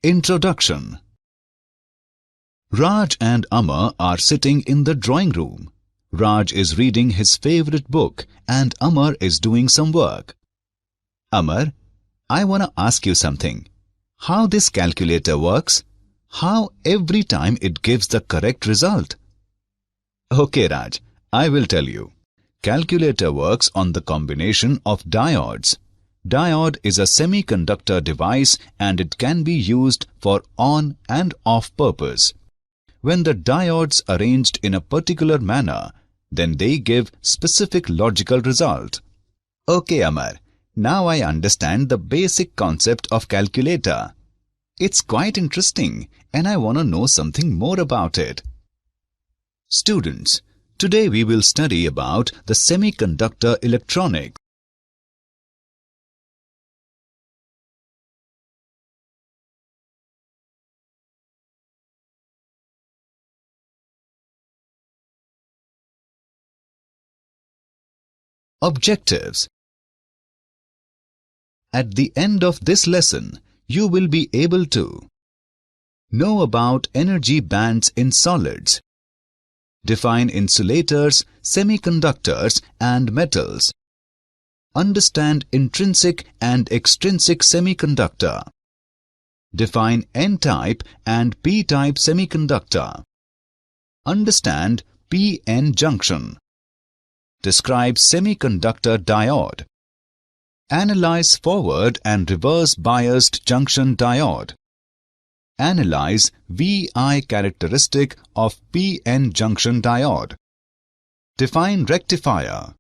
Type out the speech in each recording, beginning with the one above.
Introduction. Raj and Amar are sitting in the drawing room. Raj is reading his favorite book and Amar is doing some work. Amar, I want to ask you something. How this calculator works? How every time it gives the correct result? Okay, Raj, I will tell you. Calculator works on the combination of diodes. Diode is a semiconductor device and it can be used for on and off purpose. When the diodes arranged in a particular manner, then they give specific logical result. Okay, Amar, now I understand the basic concept of calculator. It's quite interesting and I want to know something more about it. Students, today we will study about the semiconductor electronics. Objectives. At the end of this lesson, you will be able to know about energy bands in solids, define insulators, semiconductors and metals, understand intrinsic and extrinsic semiconductor, define N-type and P-type semiconductor, understand P-N junction, describe semiconductor diode, analyze forward and reverse biased junction diode, analyze VI characteristic of PN junction diode, define rectifier,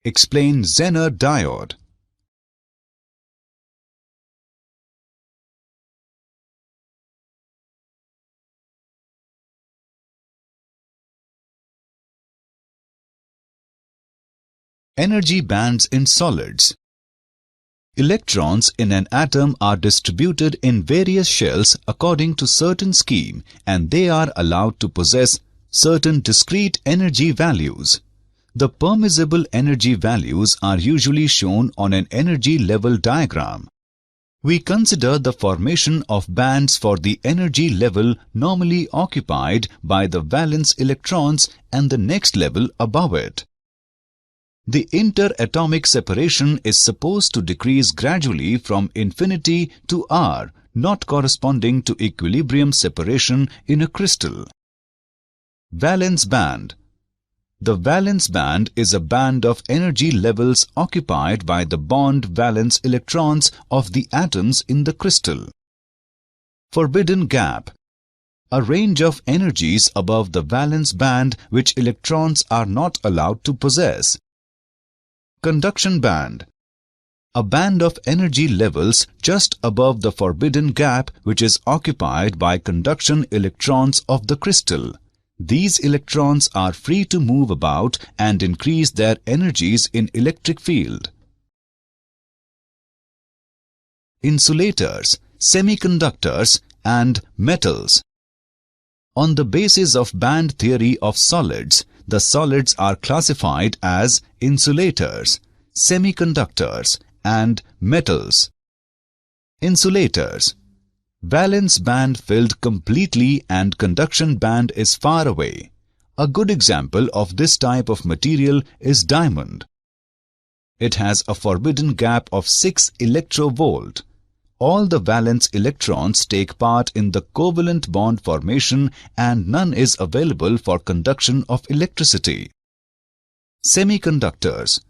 explain Zener Diode. Energy bands in solids. Electrons in an atom are distributed in various shells according to certain scheme and they are allowed to possess certain discrete energy values. The permissible energy values are usually shown on an energy level diagram. We consider the formation of bands for the energy level normally occupied by the valence electrons and the next level above it. The interatomic separation is supposed to decrease gradually from infinity to R, not corresponding to equilibrium separation in a crystal. Valence band. The valence band is a band of energy levels occupied by the bond valence electrons of the atoms in the crystal. Forbidden gap. A range of energies above the valence band which electrons are not allowed to possess. Conduction band. A band of energy levels just above the forbidden gap which is occupied by conduction electrons of the crystal. These electrons are free to move about and increase their energies in electric field. Insulators, semiconductors and metals. On the basis of band theory of solids, the solids are classified as insulators, semiconductors and metals. Insulators. Valence band filled completely and conduction band is far away. A good example of this type of material is diamond. It has a forbidden gap of 6 electrovolt. All the valence electrons take part in the covalent bond formation and none is available for conduction of electricity. Semiconductors.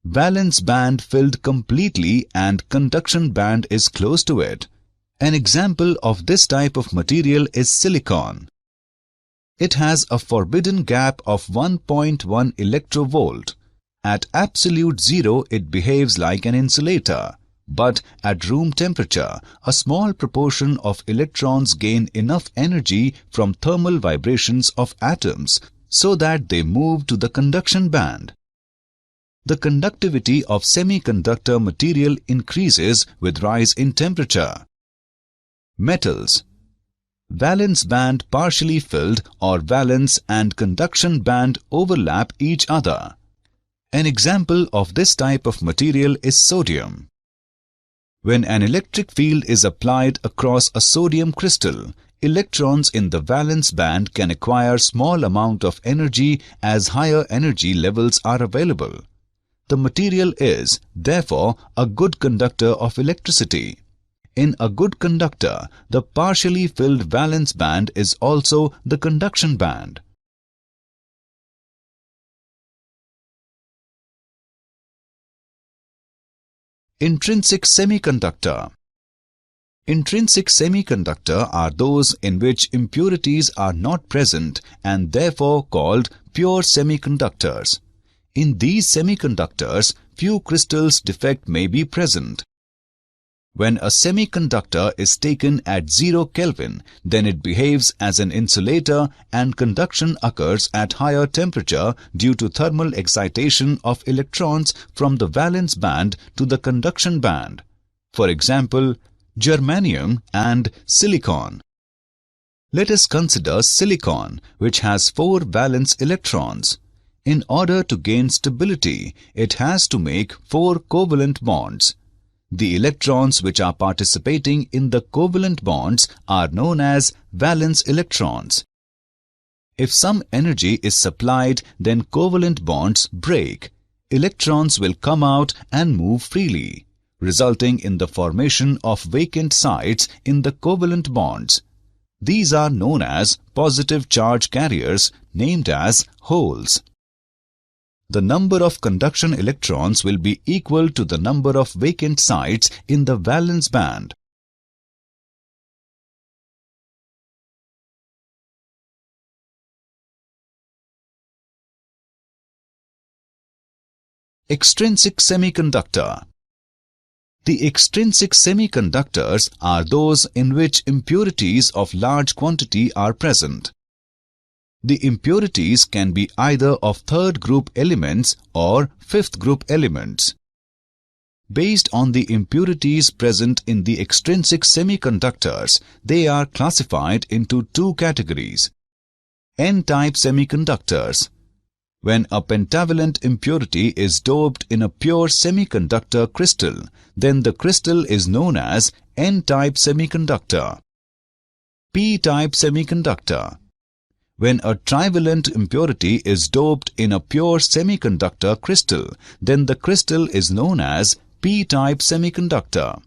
Valence band filled completely and conduction band is close to it. An example of this type of material is silicon. It has a forbidden gap of 1.1 electrovolt. At absolute zero it behaves like an insulator. But at room temperature, a small proportion of electrons gain enough energy from thermal vibrations of atoms so that they move to the conduction band. The conductivity of semiconductor material increases with rise in temperature. Metals. Valence band partially filled or valence and conduction band overlap each other. An example of this type of material is sodium. When an electric field is applied across a sodium crystal, electrons in the valence band can acquire small amount of energy as higher energy levels are available. The material is, therefore, a good conductor of electricity. In a good conductor, the partially filled valence band is also the conduction band. Intrinsic Semiconductor. Intrinsic semiconductor are those in which impurities are not present and therefore called pure semiconductors. In these semiconductors, few crystals defect may be present. When a semiconductor is taken at 0 Kelvin, then it behaves as an insulator and conduction occurs at higher temperature due to thermal excitation of electrons from the valence band to the conduction band. For example, germanium and silicon. Let us consider silicon, which has 4 valence electrons. In order to gain stability, it has to make 4 covalent bonds. The electrons which are participating in the covalent bonds are known as valence electrons. If some energy is supplied, then covalent bonds break. Electrons will come out and move freely, resulting in the formation of vacant sites in the covalent bonds. These are known as positive charge carriers, named as holes. The number of conduction electrons will be equal to the number of vacant sites in the valence band. Extrinsic Semiconductor. The extrinsic semiconductors are those in which impurities of large quantity are present. The impurities can be either of 3rd group elements or 5th group elements. Based on the impurities present in the extrinsic semiconductors, they are classified into 2 categories. N-type semiconductors. When a pentavalent impurity is doped in a pure semiconductor crystal, then the crystal is known as N-type semiconductor. P-type semiconductor. When a trivalent impurity is doped in a pure semiconductor crystal, then the crystal is known as P-type semiconductor.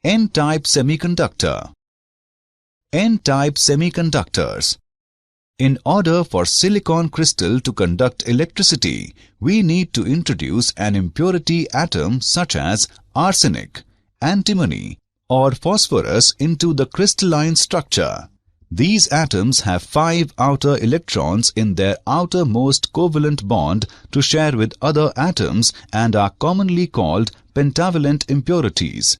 N-type semiconductor. N-type semiconductors. In order for silicon crystal to conduct electricity, we need to introduce an impurity atom such as arsenic, antimony, or phosphorus into the crystalline structure. These atoms have 5 outer electrons in their outermost covalent bond to share with other atoms and are commonly called pentavalent impurities.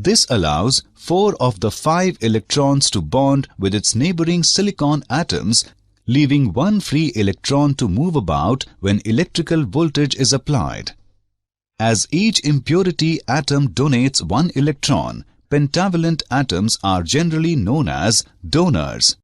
This allows 4 of the 5 electrons to bond with its neighboring silicon atoms, leaving 1 free electron to move about when electrical voltage is applied. As each impurity atom donates 1 electron, pentavalent atoms are generally known as donors.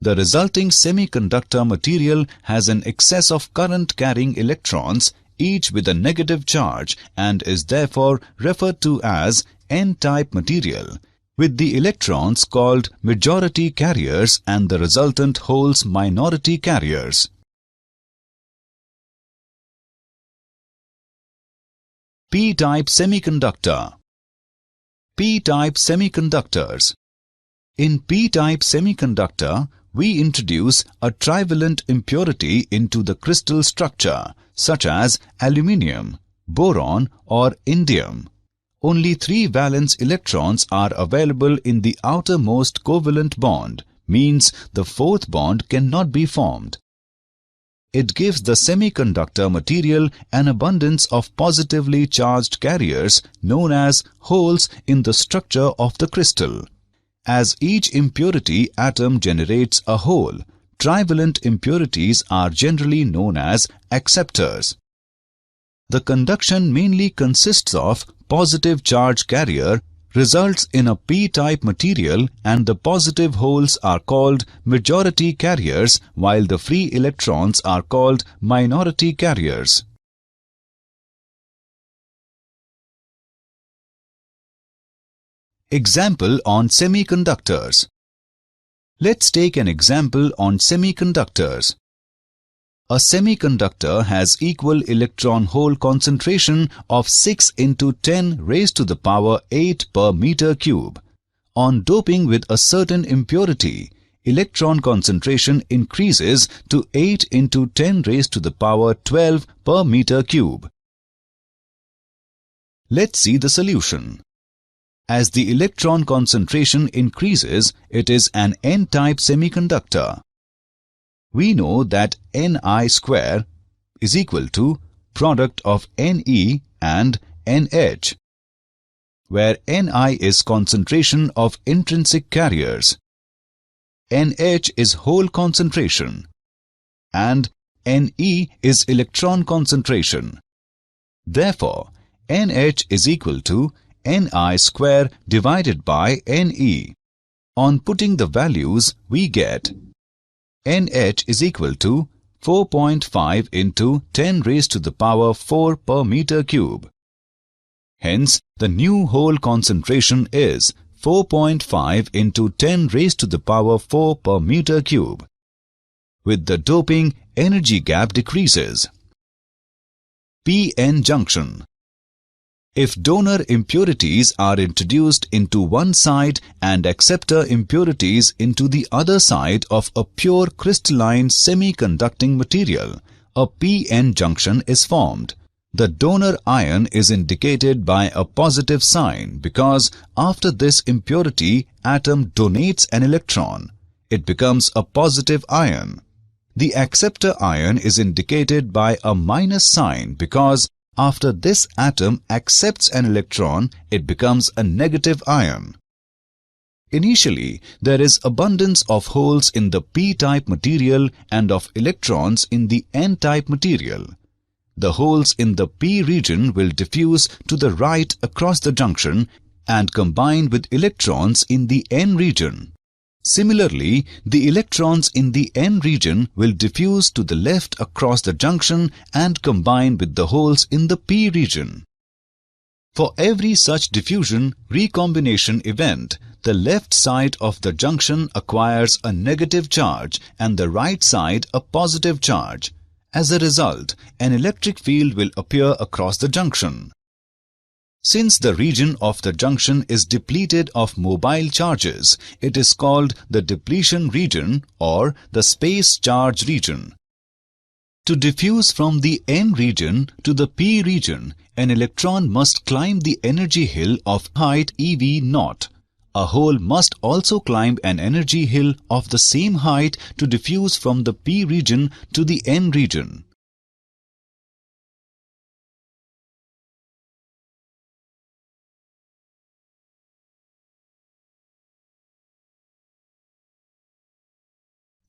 The resulting semiconductor material has an excess of current-carrying electrons, each with a negative charge, and is therefore referred to as N-type material, with the electrons called majority carriers and the resultant holes minority carriers. P-type semiconductor. P-type semiconductors. In P-type semiconductor, we introduce a trivalent impurity into the crystal structure, such as aluminium, boron, or indium. Only 3 valence electrons are available in the outermost covalent bond, means the 4th bond cannot be formed. It gives the semiconductor material an abundance of positively charged carriers known as holes in the structure of the crystal. As each impurity atom generates a hole, trivalent impurities are generally known as acceptors. The conduction mainly consists of positive charge carrier results in a p-type material, and the positive holes are called majority carriers while the free electrons are called minority carriers. Example on semiconductors. Let's take an example on semiconductors. A semiconductor has equal electron-hole concentration of 6 into 10 raised to the power 8 per meter cube. On doping with a certain impurity, electron concentration increases to 8 into 10 raised to the power 12 per meter cube. Let's see the solution. As the electron concentration increases, it is an n-type semiconductor. We know that Ni square is equal to product of Ne and Nh, where Ni is concentration of intrinsic carriers, Nh is hole concentration, and Ne is electron concentration. Therefore, Nh is equal to Ni square divided by Ne. On putting the values, we get Nh is equal to 4.5 into 10 raised to the power 4 per meter cube. Hence, the new hole concentration is 4.5 into 10 raised to the power 4 per meter cube. With the doping, energy gap decreases. P-N junction. If donor impurities are introduced into one side and acceptor impurities into the other side of a pure crystalline semiconducting material, a p-n junction is formed. The donor ion is indicated by a positive sign because after this impurity atom donates an electron. It becomes a positive ion. The acceptor ion is indicated by a minus sign because after this atom accepts an electron, it becomes a negative ion. Initially, there is abundance of holes in the p-type material and of electrons in the n-type material. The holes in the p region will diffuse to the right across the junction and combine with electrons in the n region. Similarly, the electrons in the n region will diffuse to the left across the junction and combine with the holes in the p region. For every such diffusion recombination event, the left side of the junction acquires a negative charge and the right side a positive charge. As a result, an electric field will appear across the junction. Since the region of the junction is depleted of mobile charges, it is called the depletion region or the space charge region. To diffuse from the n region to the p region, an electron must climb the energy hill of height eV0. A hole must also climb an energy hill of the same height to diffuse from the p region to the n region.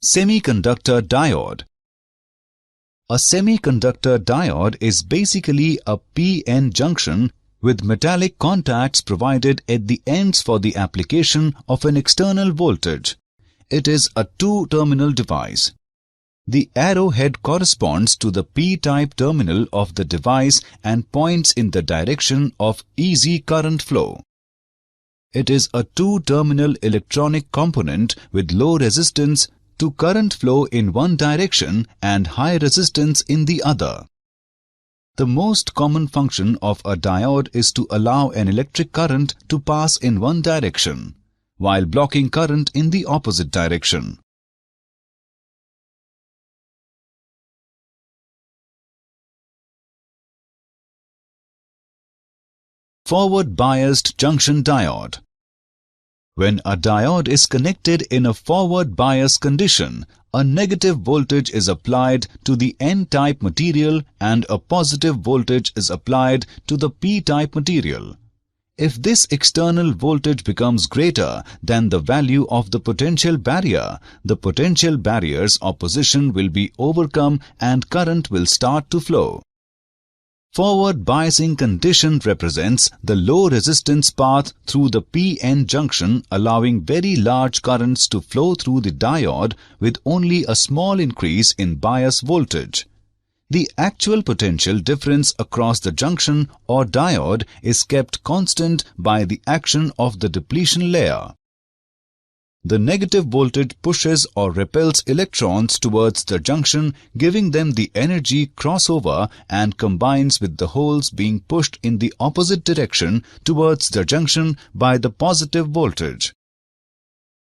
Semiconductor diode. A semiconductor diode is basically a p-n junction with metallic contacts provided at the ends for the application of an external voltage. It is a two-terminal device. The arrowhead corresponds to the p-type terminal of the device and points in the direction of easy current flow. It is a two-terminal electronic component with low resistance to current flow in one direction and high resistance in the other. The most common function of a diode is to allow an electric current to pass in one direction, while blocking current in the opposite direction. Forward-biased junction diode. When a diode is connected in a forward bias condition, a negative voltage is applied to the n-type material and a positive voltage is applied to the p-type material. If this external voltage becomes greater than the value of the potential barrier's opposition will be overcome and current will start to flow. Forward biasing condition represents the low resistance path through the p-n junction, allowing very large currents to flow through the diode with only a small increase in bias voltage. The actual potential difference across the junction or diode is kept constant by the action of the depletion layer. The negative voltage pushes or repels electrons towards the junction, giving them the energy crossover, and combines with the holes being pushed in the opposite direction towards the junction by the positive voltage.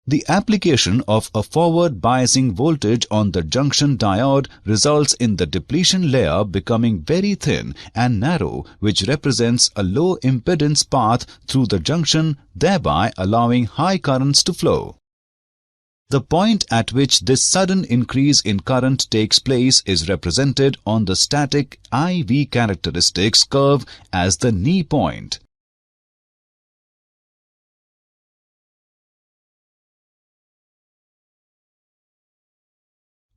The application of a forward biasing voltage on the junction diode results in the depletion layer becoming very thin and narrow, which represents a low impedance path through the junction, thereby allowing high currents to flow. The point at which this sudden increase in current takes place is represented on the static IV characteristics curve as the knee point.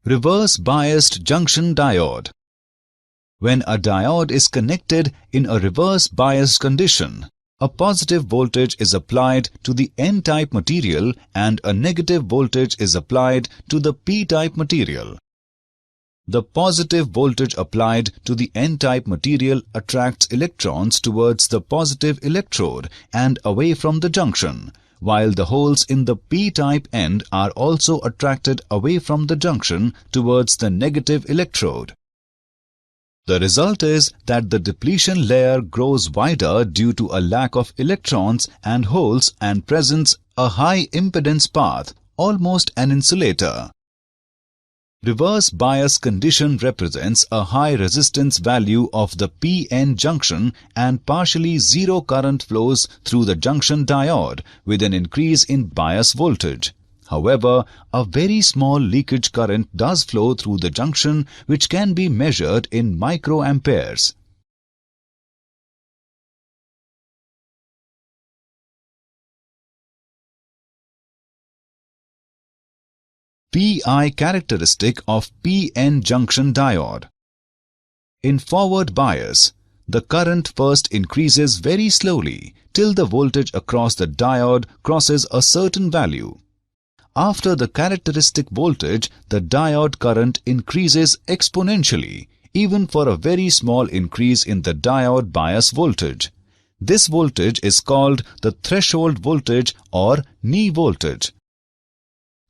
Reverse biased junction diode. When a diode is connected in a reverse biased condition, a positive voltage is applied to the N-type material and a negative voltage is applied to the P-type material. The positive voltage applied to the N-type material attracts electrons towards the positive electrode and away from the junction, while the holes in the P-type end are also attracted away from the junction towards the negative electrode. The result is that the depletion layer grows wider due to a lack of electrons and holes and presents a high impedance path, almost an insulator. Reverse bias condition represents a high resistance value of the p-n junction and partially zero current flows through the junction diode with an increase in bias voltage. However, a very small leakage current does flow through the junction, which can be measured in microamperes. PI characteristic of p-n junction diode. In forward bias, the current first increases very slowly till the voltage across the diode crosses a certain value. After the characteristic voltage, the diode current increases exponentially, even for a very small increase in the diode bias voltage. This voltage is called the threshold voltage or knee voltage.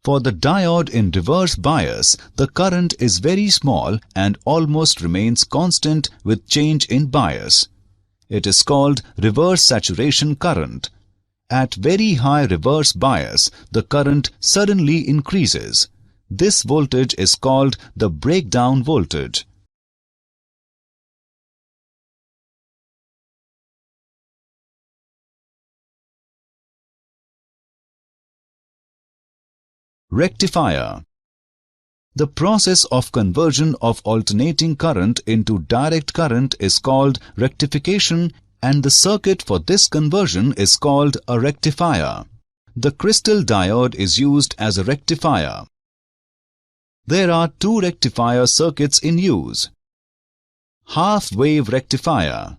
For the diode in reverse bias, the current is very small and almost remains constant with change in bias. It is called reverse saturation current. At very high reverse bias, the current suddenly increases. This voltage is called the breakdown voltage. Rectifier. The process of conversion of alternating current into direct current is called rectification, and the circuit for this conversion is called a rectifier. The crystal diode is used as a rectifier. There are two rectifier circuits in use. Half-wave rectifier.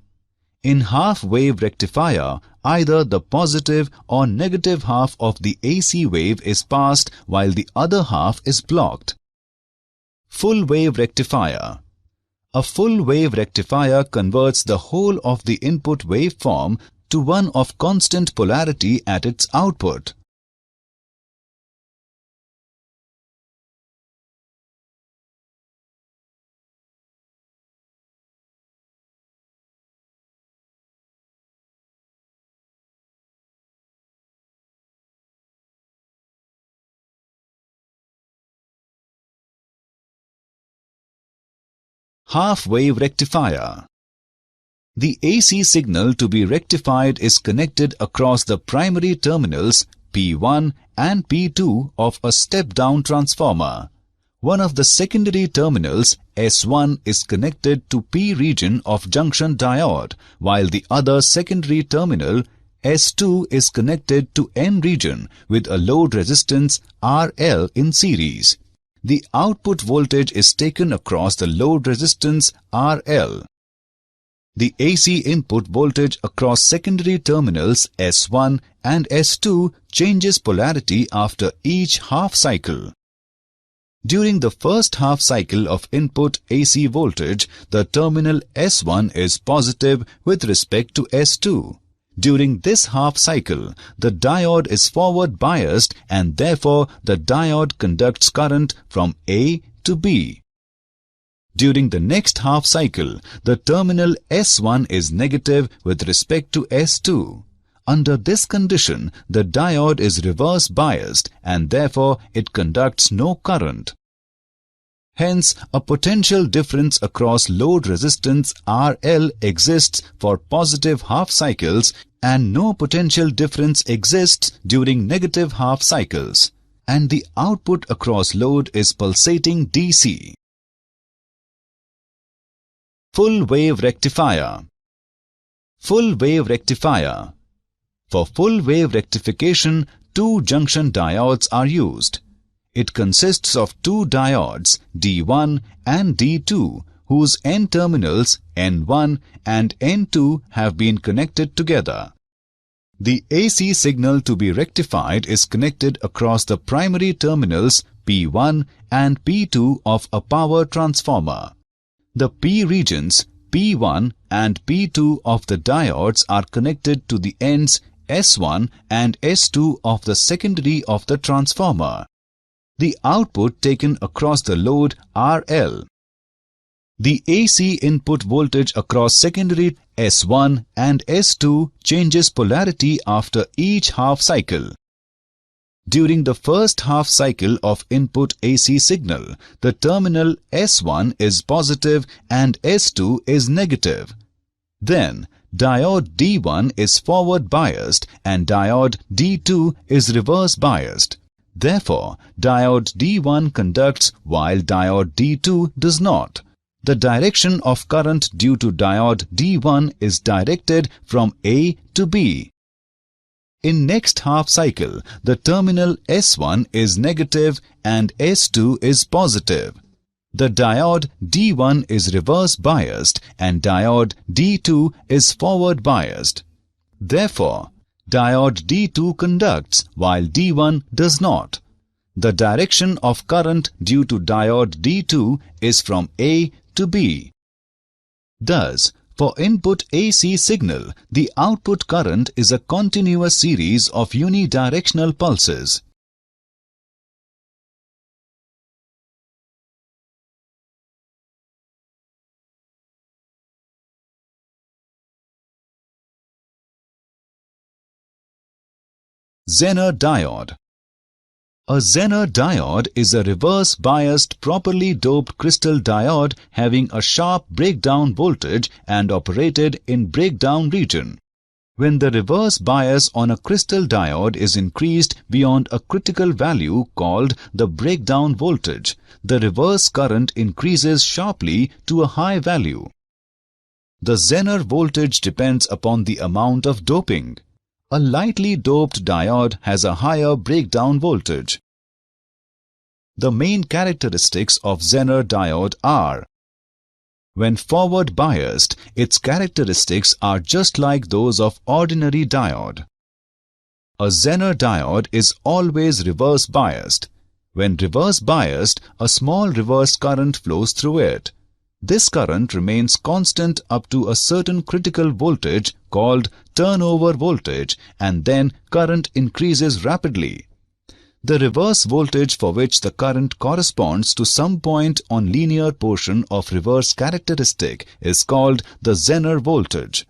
In half-wave rectifier, either the positive or negative half of the AC wave is passed while the other half is blocked. Full-wave rectifier. A full-wave rectifier converts the whole of the input waveform to one of constant polarity at its output. Half-wave rectifier. The AC signal to be rectified is connected across the primary terminals P1 and P2 of a step-down transformer. One of the secondary terminals S1 is connected to P region of junction diode, while the other secondary terminal S2 is connected to N region with a load resistance RL in series. The output voltage is taken across the load resistance RL. The AC input voltage across secondary terminals S1 and S2 changes polarity after each half cycle. During the first half cycle of input AC voltage, the terminal S1 is positive with respect to S2. During this half cycle, the diode is forward biased and therefore the diode conducts current from A to B. During the next half cycle, the terminal S1 is negative with respect to S2. Under this condition, the diode is reverse biased and therefore it conducts no current. Hence, a potential difference across load resistance RL exists for positive half cycles and no potential difference exists during negative half cycles, and the output across load is pulsating DC. Full wave rectifier. Full wave rectifier. For full wave rectification, two junction diodes are used. It consists of two diodes, D1 and D2, whose N terminals N1 and N2 have been connected together. The AC signal to be rectified is connected across the primary terminals P1 and P2 of a power transformer. The P regions P1 and P2 of the diodes are connected to the ends S1 and S2 of the secondary of the transformer. The output taken across the load RL. The AC input voltage across secondary S1 and S2 changes polarity after each half cycle. During the first half cycle of input AC signal, the terminal S1 is positive and S2 is negative. Then, diode D1 is forward biased and diode D2 is reverse biased. Therefore, diode D1 conducts while diode D2 does not. The direction of current due to diode D1 is directed from A to B. In next half cycle, the terminal S1 is negative and S2 is positive. The diode D1 is reverse biased and diode D2 is forward biased. Therefore, diode D2 conducts while D1 does not. The direction of current due to diode D2 is from A to B. Thus, for input AC signal, the output current is a continuous series of unidirectional pulses. Zener Diode. A Zener diode is a reverse-biased properly doped crystal diode having a sharp breakdown voltage and operated in breakdown region. When the reverse bias on a crystal diode is increased beyond a critical value called the breakdown voltage, the reverse current increases sharply to a high value. The Zener voltage depends upon the amount of doping. A lightly doped diode has a higher breakdown voltage. The main characteristics of Zener diode are: when forward biased, its characteristics are just like those of ordinary diode. A Zener diode is always reverse biased. When reverse biased, a small reverse current flows through it. This current remains constant up to a certain critical voltage called turnover voltage, and then current increases rapidly. The reverse voltage for which the current corresponds to some point on linear portion of reverse characteristic is called the Zener voltage.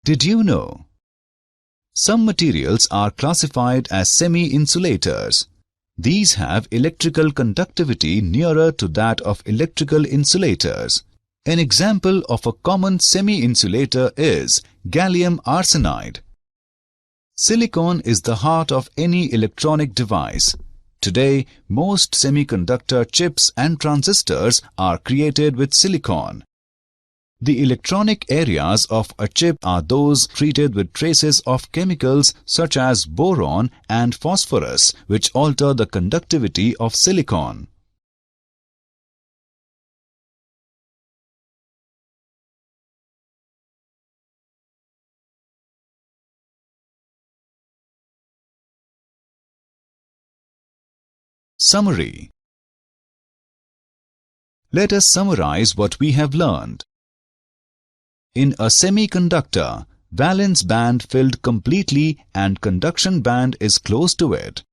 Did you know? Some materials are classified as semi-insulators. These have electrical conductivity nearer to that of electrical insulators. An example of a common semi-insulator is gallium arsenide. Silicon is the heart of any electronic device. Today, most semiconductor chips and transistors are created with silicon. The electronic areas of a chip are those treated with traces of chemicals such as boron and phosphorus, which alter the conductivity of silicon. Summary. Let us summarize what we have learned. In a semiconductor, valence band filled completely and conduction band is close to it.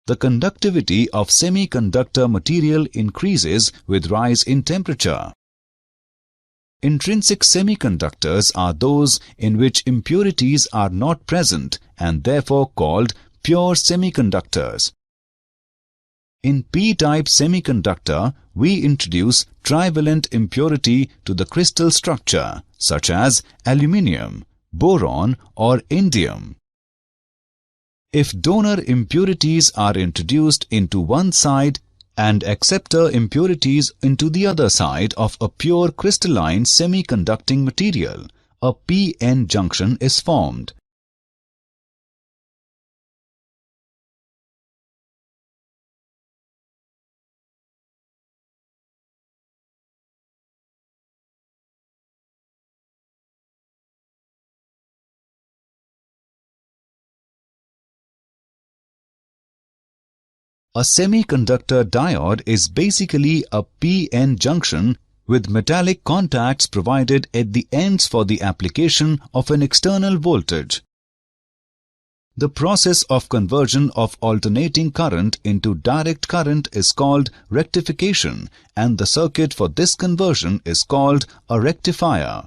The conductivity of semiconductor material increases with rise in temperature. Intrinsic semiconductors are those in which impurities are not present and therefore called pure semiconductors. In p-type semiconductor, we introduce trivalent impurity to the crystal structure, such as aluminium, boron or indium. If donor impurities are introduced into one side and acceptor impurities into the other side of a pure crystalline semiconducting material, a p-n junction is formed. A semiconductor diode is basically a p-n junction with metallic contacts provided at the ends for the application of an external voltage. The process of conversion of alternating current into direct current is called rectification, and the circuit for this conversion is called a rectifier.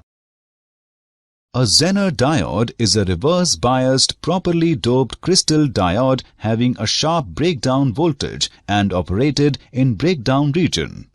A Zener diode is a reverse-biased, properly doped crystal diode having a sharp breakdown voltage and operated in breakdown region.